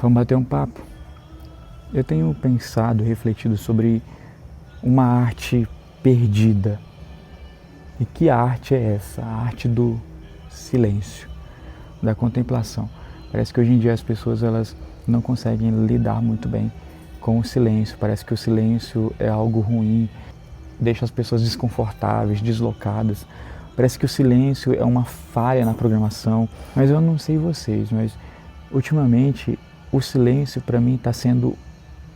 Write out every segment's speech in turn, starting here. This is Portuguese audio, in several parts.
Vamos bater um papo. Eu tenho pensado, refletido sobre uma arte perdida. E que arte é essa? A arte do silêncio, da contemplação. Parece que hoje em dia as pessoas elas não conseguem lidar muito bem com o silêncio. Parece que o silêncio é algo ruim, deixa as pessoas desconfortáveis, deslocadas. Parece que o silêncio é uma falha na programação. Mas eu não sei vocês, mas ultimamente o silêncio para mim está sendo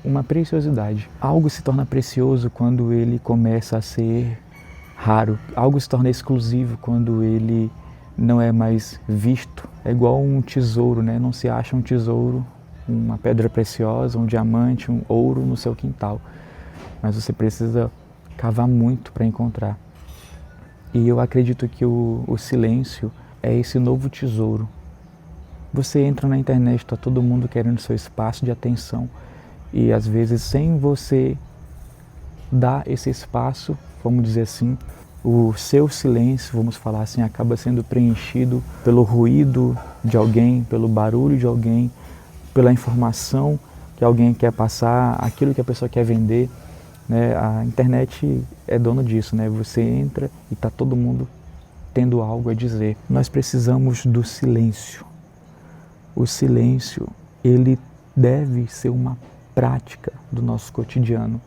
uma preciosidade. Algo se torna precioso quando ele começa a ser raro. Algo se torna exclusivo quando ele não é mais visto. É igual um tesouro, né? Não se acha um tesouro, uma pedra preciosa, um diamante, um ouro no seu quintal. Mas você precisa cavar muito para encontrar. E eu acredito que o silêncio é esse novo tesouro. Você entra na internet, está todo mundo querendo seu espaço de atenção. E às vezes sem você dar esse espaço, vamos dizer assim, o seu silêncio, vamos falar assim, acaba sendo preenchido pelo ruído de alguém, pelo barulho de alguém, pela informação que alguém quer passar, aquilo que a pessoa quer vender. Né? A internet é dono disso, né? Você entra e está todo mundo tendo algo a dizer. Nós precisamos do silêncio. O silêncio, ele deve ser uma prática do nosso cotidiano,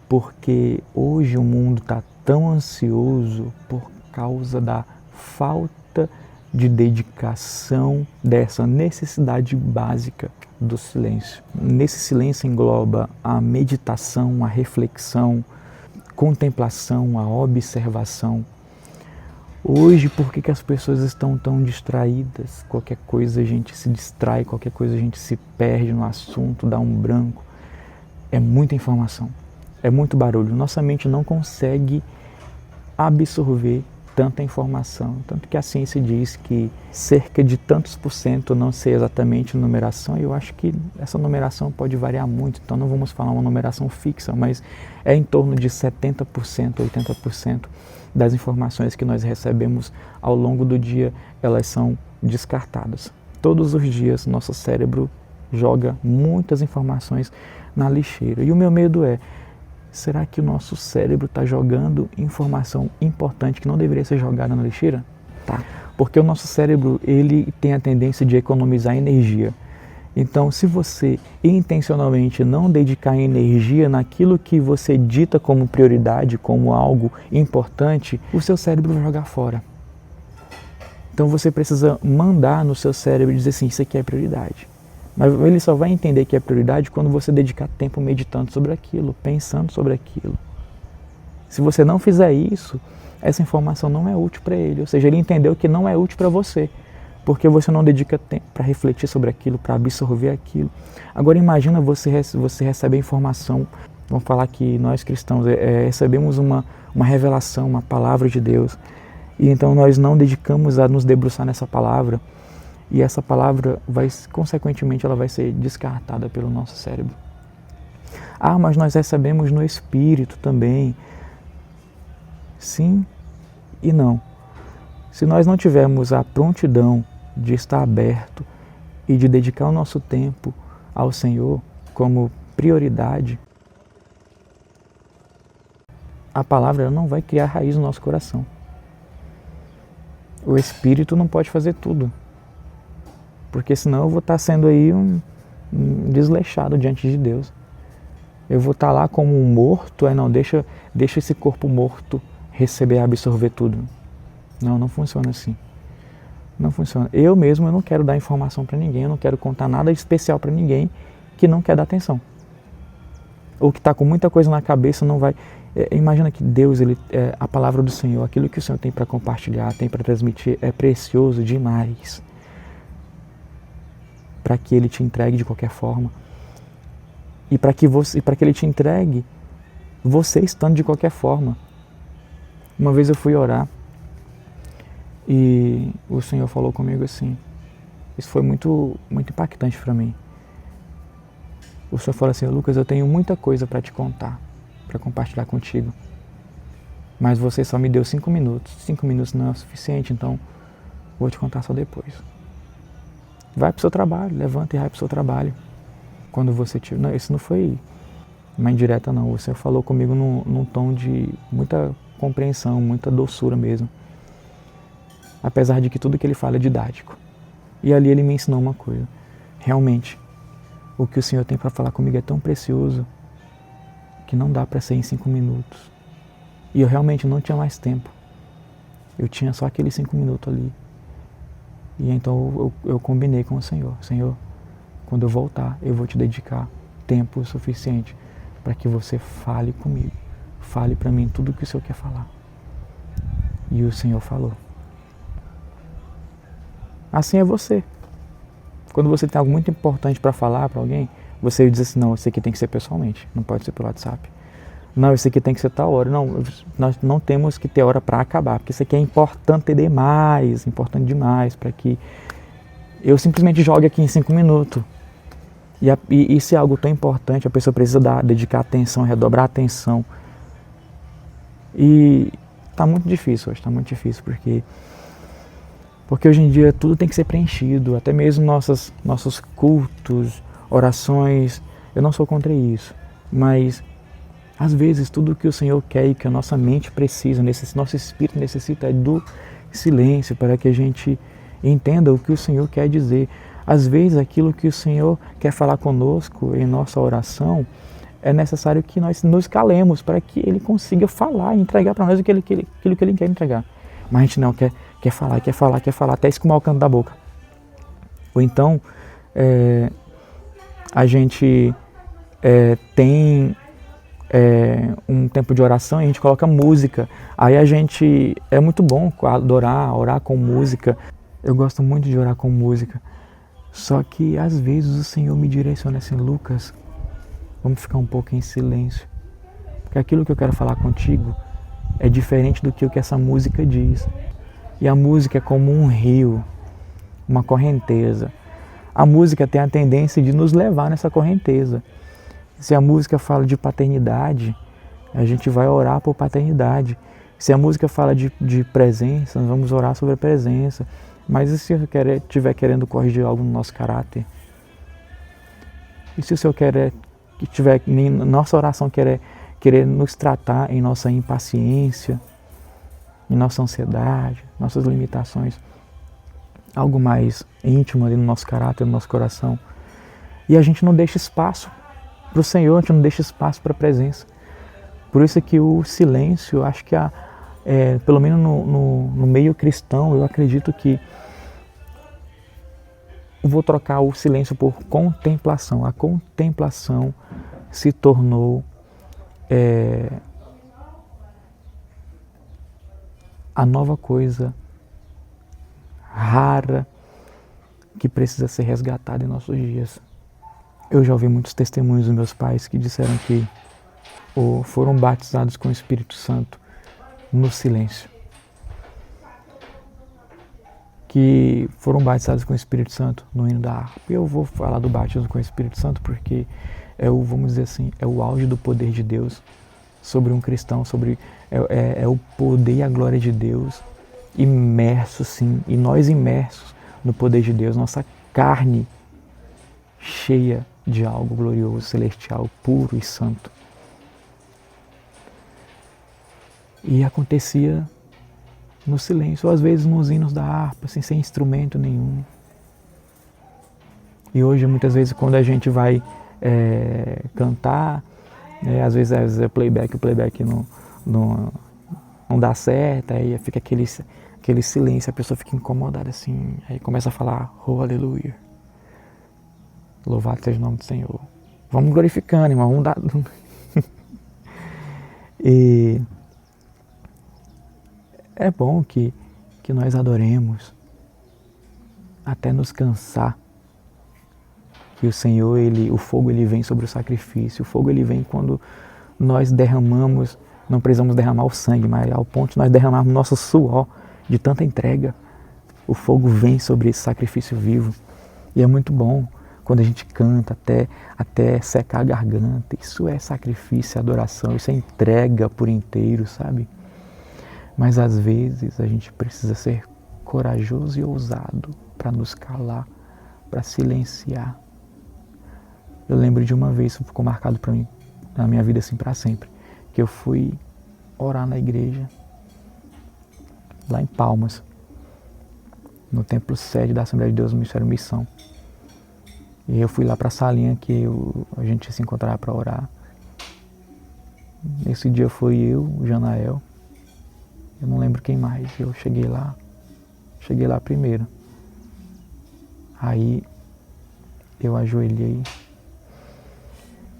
porque hoje o mundo está tão ansioso por causa da falta de dedicação dessa necessidade básica do silêncio. Nesse silêncio engloba a meditação, a reflexão, contemplação, a observação. Hoje, por que as pessoas estão tão distraídas? Qualquer coisa a gente se distrai, qualquer coisa a gente se perde no assunto, dá um branco. É muita informação, é muito barulho. Nossa mente não consegue absorver tanta informação. Tanto que a ciência diz que cerca de tantos por cento, não sei exatamente a numeração, e eu acho que essa numeração pode variar muito, então não vamos falar uma numeração fixa, mas é em torno de 70%, 80% das informações que nós recebemos ao longo do dia, elas são descartadas. Todos os dias, nosso cérebro joga muitas informações na lixeira. E o meu medo é, será que o nosso cérebro está jogando informação importante que não deveria ser jogada na lixeira? Tá. Porque o nosso cérebro, ele tem a tendência de economizar energia. Então, se você intencionalmente não dedicar energia naquilo que você dita como prioridade, como algo importante, o seu cérebro vai jogar fora. Então você precisa mandar no seu cérebro e dizer assim, isso aqui é prioridade. Mas ele só vai entender que é prioridade quando você dedicar tempo meditando sobre aquilo, pensando sobre aquilo. Se você não fizer isso, essa informação não é útil para ele. Ou seja, ele entendeu que não é útil para você, porque você não dedica tempo para refletir sobre aquilo, para absorver aquilo. Agora imagina você recebe a informação, vamos falar que nós cristãos recebemos uma revelação, uma palavra de Deus, e então nós não dedicamos a nos debruçar nessa palavra, e essa palavra, consequentemente, ela vai ser descartada pelo nosso cérebro. Ah, mas nós recebemos no Espírito também. Sim e não. Se nós não tivermos a prontidão de estar aberto e de dedicar o nosso tempo ao Senhor como prioridade, a palavra não vai criar raiz no nosso coração. O Espírito não pode fazer tudo. Porque senão eu vou estar sendo aí um desleixado diante de Deus. Eu vou estar lá como um morto, não, deixa esse corpo morto receber, absorver tudo. Não funciona assim. Não funciona. Eu não quero dar informação para ninguém, eu não quero contar nada especial para ninguém que não quer dar atenção. Ou que está com muita coisa na cabeça, não vai... Imagina que Deus, a palavra do Senhor, aquilo que o Senhor tem para compartilhar, tem para transmitir, é precioso demais para que Ele te entregue de qualquer forma. E para que Ele te entregue, você estando de qualquer forma. Uma vez eu fui orar e o Senhor falou comigo assim, isso foi muito, muito impactante para mim. O Senhor falou assim, Lucas, eu tenho muita coisa para te contar, para compartilhar contigo, mas você só me deu 5 minutos. 5 minutos não é o suficiente, então vou te contar só depois. Vai para o seu trabalho, levanta e vai para o seu trabalho. Quando você tiver... Não, isso não foi uma indireta não, o Senhor falou comigo num tom de muita compreensão, muita doçura mesmo. Apesar de que tudo que ele fala é didático. E ali ele me ensinou uma coisa. Realmente, o que o Senhor tem para falar comigo é tão precioso que não dá para ser em 5 minutos. E eu realmente não tinha mais tempo. Eu tinha só aqueles 5 minutos ali. E então eu combinei com o Senhor. Senhor, quando eu voltar, eu vou te dedicar tempo suficiente para que você fale comigo. Fale para mim tudo o que o Senhor quer falar. E o Senhor falou. Assim é você. Quando você tem algo muito importante para falar para alguém, você diz assim, não, esse aqui tem que ser pessoalmente, não pode ser pelo WhatsApp. Não, esse aqui tem que ser tal hora. Não, nós não temos que ter hora para acabar, porque isso aqui é importante demais para que eu simplesmente jogue aqui em 5 minutos. E se é algo tão importante, a pessoa precisa dedicar atenção, redobrar atenção. E está muito difícil hoje, está muito difícil, porque hoje em dia tudo tem que ser preenchido, até mesmo nossos cultos, orações. Eu não sou contra isso, mas às vezes tudo que o Senhor quer e que a nossa mente precisa, nosso espírito necessita é do silêncio para que a gente entenda o que o Senhor quer dizer. Às vezes aquilo que o Senhor quer falar conosco em nossa oração, é necessário que nós nos calemos para que Ele consiga falar e entregar para nós aquilo que Ele quer entregar. Mas a gente não quer falar, até escumar o canto da boca. Ou então, a gente tem um tempo de oração e a gente coloca música. Aí é muito bom orar com música. Eu gosto muito de orar com música. Só que às vezes o Senhor me direciona assim, Lucas, vamos ficar um pouco em silêncio. Porque aquilo que eu quero falar contigo é diferente do que o que essa música diz. E a música é como um rio, uma correnteza. A música tem a tendência de nos levar nessa correnteza. Se a música fala de paternidade, a gente vai orar por paternidade. Se a música fala de presença, nós vamos orar sobre a presença. Mas e se eu estiver querendo corrigir algo no nosso caráter? E se o Senhor estiver, nossa oração querer nos tratar em nossa impaciência, em nossa ansiedade, nossas limitações, algo mais íntimo ali no nosso caráter, no nosso coração, e a gente não deixa espaço para o Senhor, a gente não deixa espaço para a presença. Por isso é que o silêncio, acho que pelo menos no meio cristão, eu acredito que eu vou trocar o silêncio por contemplação. A contemplação se tornou a nova coisa rara que precisa ser resgatada em nossos dias. Eu já ouvi muitos testemunhos dos meus pais que disseram que foram batizados com o Espírito Santo no silêncio. Que foram batizados com o Espírito Santo no hino da harpa. Eu vou falar do batismo com o Espírito Santo porque vamos dizer assim, é o auge do poder de Deus sobre um cristão, é o poder e a glória de Deus imerso, sim, e nós imersos no poder de Deus, nossa carne cheia de algo glorioso, celestial, puro e santo. E acontecia no silêncio, ou às vezes nos hinos da harpa, assim, sem instrumento nenhum. E hoje, muitas vezes, quando a gente vai cantar, às vezes é playback, o playback não dá certo, aí fica aquele silêncio, a pessoa fica incomodada assim, aí começa a falar, oh, aleluia, louvado seja o nome do Senhor. Vamos glorificando, irmão, vamos dar... E é bom que nós adoremos até nos cansar, que o Senhor, o fogo ele vem sobre o sacrifício, o fogo ele vem quando nós derramamos, não precisamos derramar o sangue, mas ao ponto de nós derramarmos nosso suor de tanta entrega, o fogo vem sobre esse sacrifício vivo. E é muito bom quando a gente canta até secar a garganta. Isso é sacrifício, é adoração, isso é entrega por inteiro, sabe? Mas às vezes a gente precisa ser corajoso e ousado para nos calar, para silenciar. Eu lembro de uma vez, ficou marcado para mim, na minha vida assim para sempre, que eu fui orar na igreja, lá em Palmas, no templo sede da Assembleia de Deus, no Ministério Missão. E eu fui lá para a salinha que a gente se encontrava para orar. Esse dia foi eu, o Janael, eu não lembro quem mais. Eu cheguei lá primeiro. Aí eu ajoelhei.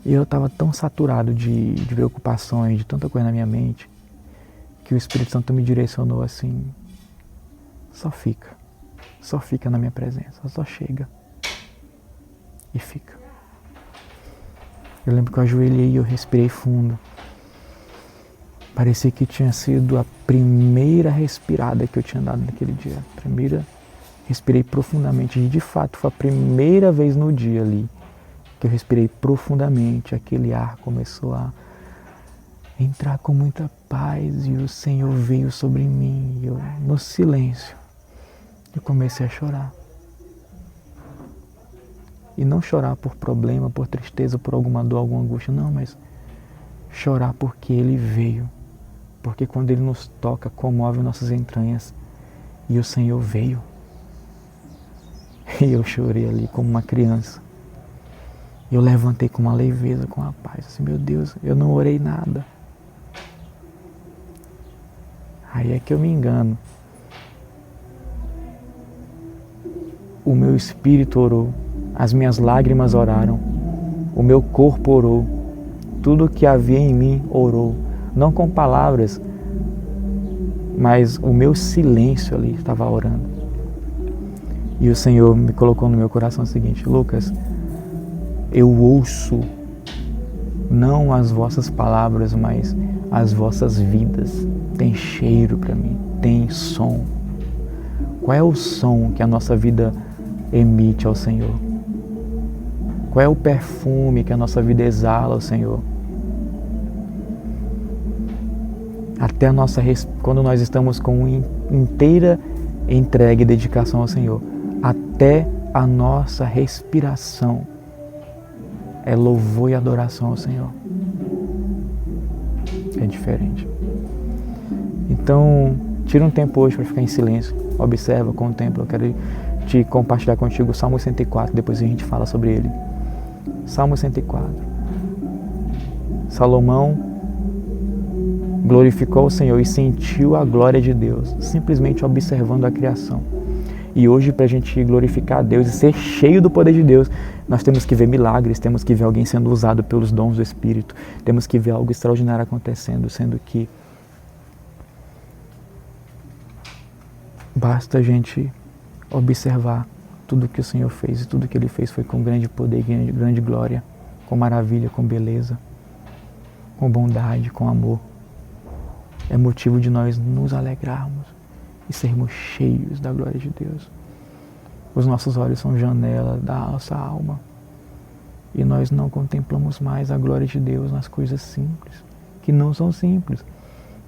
E eu estava tão saturado de preocupações, de tanta coisa na minha mente, que o Espírito Santo me direcionou assim: só fica na minha presença, só chega e fica. Eu lembro que eu ajoelhei e eu respirei fundo. Parecia que tinha sido a primeira respirada que eu tinha dado naquele dia. Respirei profundamente. E de fato foi a primeira vez no dia ali que eu respirei profundamente. Aquele ar começou a entrar com muita paz e o Senhor veio sobre mim. E eu, no silêncio, eu comecei a chorar. E não chorar por problema, por tristeza, por alguma dor, alguma angústia. Não, mas chorar porque Ele veio. Porque quando Ele nos toca, comove nossas entranhas. E o Senhor veio. E eu chorei ali como uma criança. Eu levantei com uma leveza, com uma paz. Assim, meu Deus, eu não orei nada. Aí é que eu me engano. O meu espírito orou. As minhas lágrimas oraram. O meu corpo orou. Tudo que havia em mim orou. Não com palavras, mas o meu silêncio ali estava orando. E o Senhor me colocou no meu coração o seguinte: Lucas, eu ouço não as vossas palavras, mas as vossas vidas. Tem cheiro para mim, tem som. Qual é o som que a nossa vida emite ao Senhor? Qual é o perfume que a nossa vida exala ao Senhor? Até quando nós estamos com inteira entrega e dedicação ao Senhor, até a nossa respiração é louvor e adoração ao Senhor. É diferente. Então, tira um tempo hoje para ficar em silêncio, observa, contempla. Eu quero te compartilhar contigo o Salmo 104, depois a gente fala sobre ele. Salmo 104. Salomão glorificou o Senhor e sentiu a glória de Deus, simplesmente observando a criação. E hoje, para a gente glorificar a Deus e ser cheio do poder de Deus, nós temos que ver milagres, temos que ver alguém sendo usado pelos dons do Espírito, temos que ver algo extraordinário acontecendo, sendo que basta a gente observar tudo que o Senhor fez, e tudo que Ele fez foi com grande poder, grande glória, com maravilha, com beleza, com bondade, com amor. É motivo de nós nos alegrarmos e sermos cheios da glória de Deus. Os nossos olhos são janela da nossa alma e nós não contemplamos mais a glória de Deus nas coisas simples, que não são simples.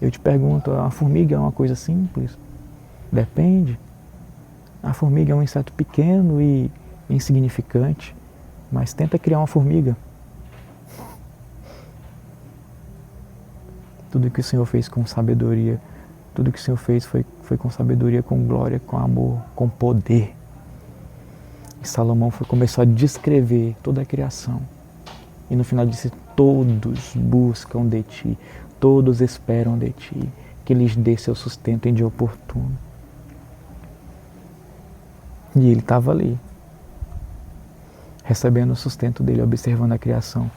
Eu te pergunto, a formiga é uma coisa simples? Depende. A formiga é um inseto pequeno e insignificante, mas tenta criar uma formiga. Tudo que o Senhor fez com sabedoria, tudo que o Senhor fez foi com sabedoria, com glória, com amor, com poder. E Salomão começou a descrever toda a criação. E no final disse: todos buscam de ti, todos esperam de ti, que lhes dê seu sustento em dia oportuno. E ele estava ali, recebendo o sustento dele, observando a criação.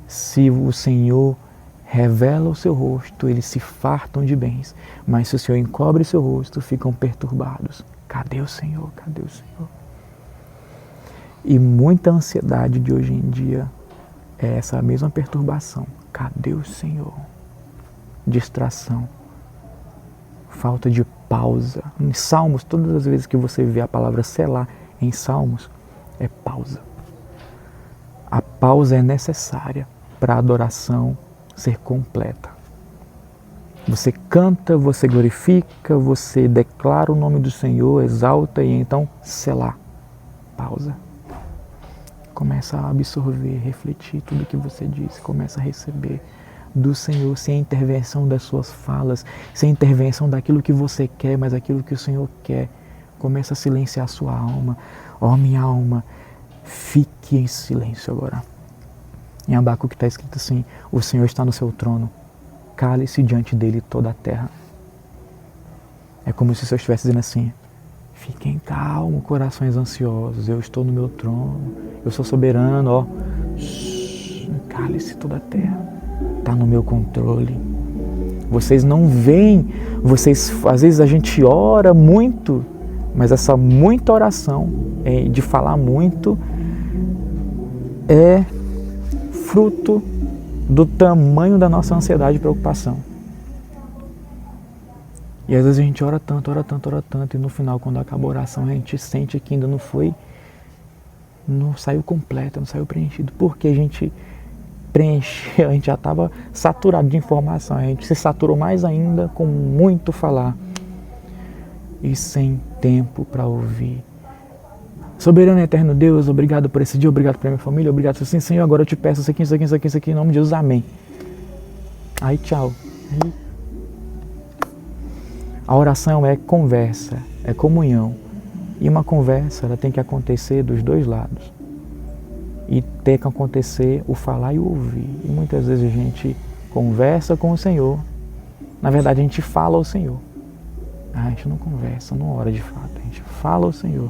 Se o Senhor revela o seu rosto, eles se fartam de bens. Mas se o Senhor encobre o seu rosto, ficam perturbados. Cadê o Senhor? Cadê o Senhor? E muita ansiedade de hoje em dia é essa mesma perturbação. Cadê o Senhor? Distração. Falta de pausa. Em Salmos, todas as vezes que você vê a palavra selar em Salmos, é pausa. A pausa é necessária para a adoração ser completa. Você canta, você glorifica, você declara o nome do Senhor, exalta e então Selá. Pausa. Começa a absorver, refletir tudo que você disse, começa a receber do Senhor, sem a intervenção das suas falas, sem a intervenção daquilo que você quer, mas aquilo que o Senhor quer. Começa a silenciar a sua alma. Ó, minha alma, fique em silêncio agora. Em Abacuque está escrito assim: o Senhor está no seu trono, cale-se diante dele toda a terra. É como se o Senhor estivesse dizendo assim: fiquem calmos, corações ansiosos, eu estou no meu trono, eu sou soberano, ó. Cale-se toda a terra, está no meu controle. Vocês não veem, às vezes a gente ora muito, mas essa muita oração, de falar muito, é fruto do tamanho da nossa ansiedade e preocupação. E às vezes a gente ora tanto, e no final, quando acaba a oração, a gente sente que ainda não saiu completa, não saiu preenchido. Porque a gente preencheu, a gente já estava saturado de informação, a gente se saturou mais ainda com muito falar e sem tempo para ouvir. Soberano e eterno Deus, obrigado por esse dia, obrigado pela minha família, obrigado por sim, Senhor, agora eu te peço isso aqui, em nome de Jesus, amém. Aí tchau. A oração é conversa, é comunhão. E uma conversa, ela tem que acontecer dos dois lados. E tem que acontecer o falar e o ouvir. E muitas vezes a gente conversa com o Senhor. Na verdade, a gente fala ao Senhor. A gente não conversa, não ora de fato. A gente fala ao Senhor.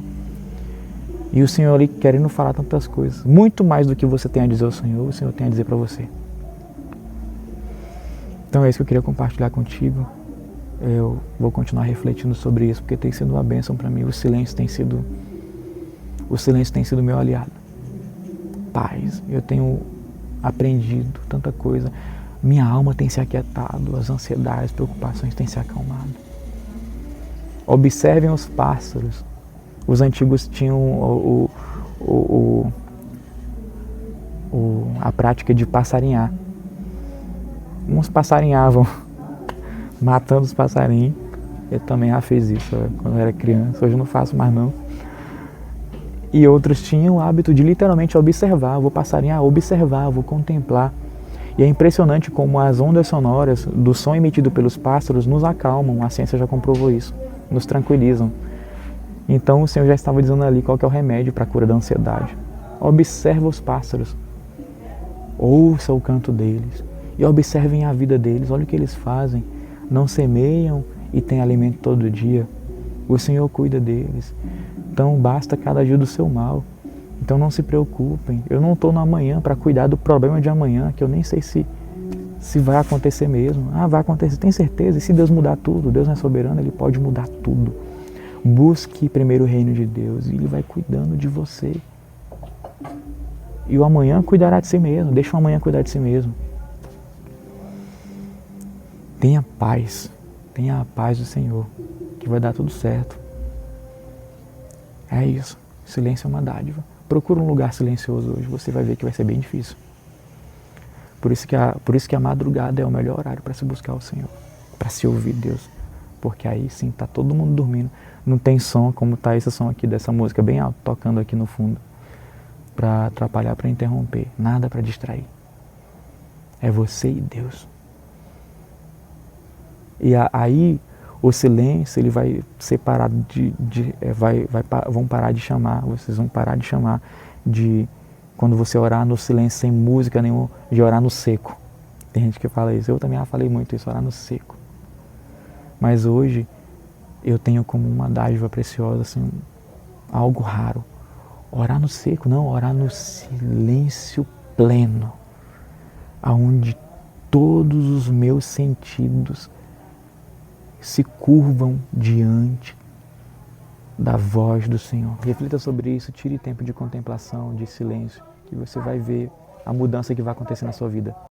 E o Senhor ali querendo falar tantas coisas. Muito mais do que você tem a dizer ao Senhor, o Senhor tem a dizer para você. Então é isso que eu queria compartilhar contigo. Eu vou continuar refletindo sobre isso, porque tem sido uma bênção para mim. O silêncio tem sido meu aliado. Paz. Eu tenho aprendido tanta coisa. Minha alma tem se aquietado, as ansiedades, as preocupações têm se acalmado. Observem os pássaros. Os antigos tinham a prática de passarinhar. Uns passarinhavam, matando os passarinhos. Eu também já fiz isso quando eu era criança, hoje eu não faço mais não. E outros tinham o hábito de literalmente observar, vou passarinhar, observar, vou contemplar. E é impressionante como as ondas sonoras do som emitido pelos pássaros nos acalmam, a ciência já comprovou isso, nos tranquilizam. Então o Senhor já estava dizendo ali qual que é o remédio para a cura da ansiedade. Observa os pássaros, ouça o canto deles e observem a vida deles, olha o que eles fazem. Não semeiam e têm alimento todo dia. O Senhor cuida deles. Então basta cada dia do seu mal. Então não se preocupem. Eu não estou no amanhã para cuidar do problema de amanhã, que eu nem sei se vai acontecer mesmo. Vai acontecer, tem certeza. E se Deus mudar tudo? Deus não é soberano, Ele pode mudar tudo. Busque primeiro o reino de Deus e Ele vai cuidando de você. E o amanhã cuidará de si mesmo. Deixa o amanhã cuidar de si mesmo. Tenha a paz do Senhor, que vai dar tudo certo. É isso. Silêncio é uma dádiva. Procura um lugar silencioso hoje, você vai ver que vai ser bem difícil. Por isso que a madrugada é o melhor horário para se buscar o Senhor, para se ouvir Deus. Porque aí sim, está todo mundo dormindo. Não tem som, como está esse som aqui dessa música bem alto, tocando aqui no fundo, para atrapalhar, para interromper. Nada para distrair. É você e Deus. E aí o silêncio ele vai separar vão parar de chamar, vocês vão parar de chamar de quando você orar no silêncio sem música nenhuma, de orar no seco. Tem gente que fala isso, eu também já falei muito isso, orar no seco. Mas hoje eu tenho como uma dádiva preciosa, assim, algo raro. Orar no seco, não, orar no silêncio pleno, aonde todos os meus sentidos se curvam diante da voz do Senhor. Reflita sobre isso, tire tempo de contemplação, de silêncio, que você vai ver a mudança que vai acontecer na sua vida.